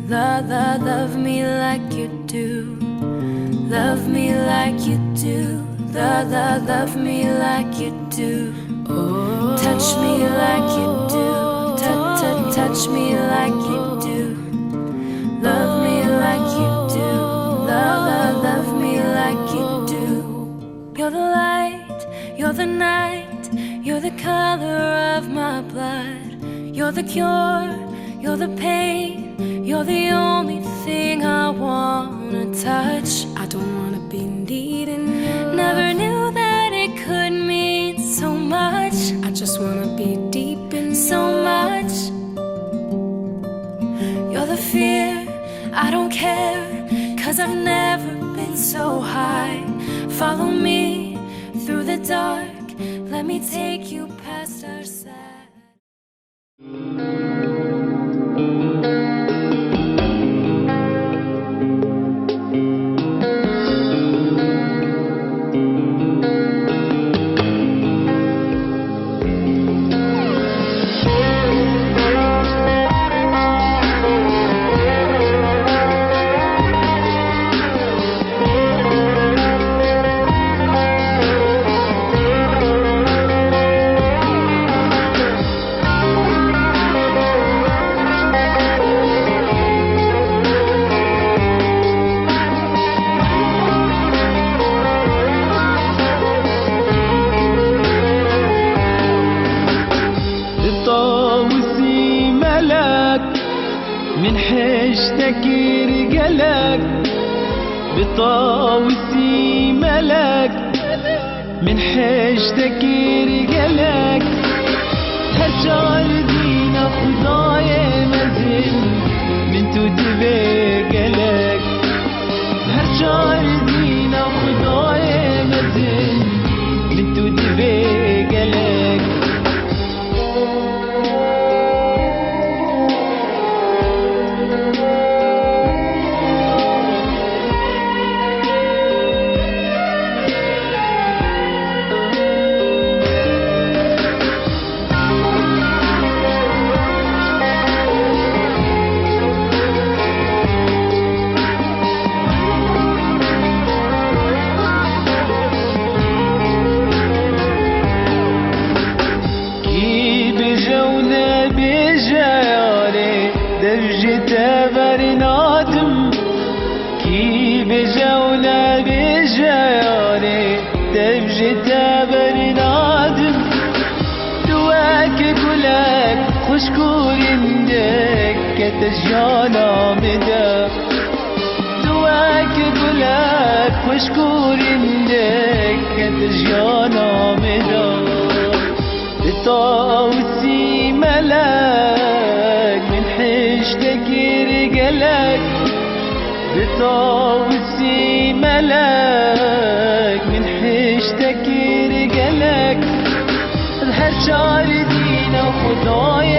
Love me like you do. Love me like you do. Love me like you do. Oh, touch me like you do. Touch me like you do. Love me like you do. Love me like you do. You're the light, you're the night, you're the color of my blood. You're the cure, you're the pain, you're the only thing I wanna touch. I don't wanna be needing you. Never knew that it could mean so much. I just wanna be deep in so much. You're the fear, I don't care, 'cause I've never been so high. Follow me through the dark, let me take you past our side. من حشتك رجلك بطاوسي ملك من حشتك رجلك هالشعر دينا خدايا مزل من تتباجلك هالشعر دينا خدايا مزل من تتباجلك برنادم كي بجونا بجياري تبجت برنادم دواك كلك خشكور اندك كتجانا مدا دواك كلك خشكور اندك كتجانا مدا بطاوسي ملاك من حشتك رجلك بطاوسي ملاك من حشتك رجلك الهالشعر دينا خدايا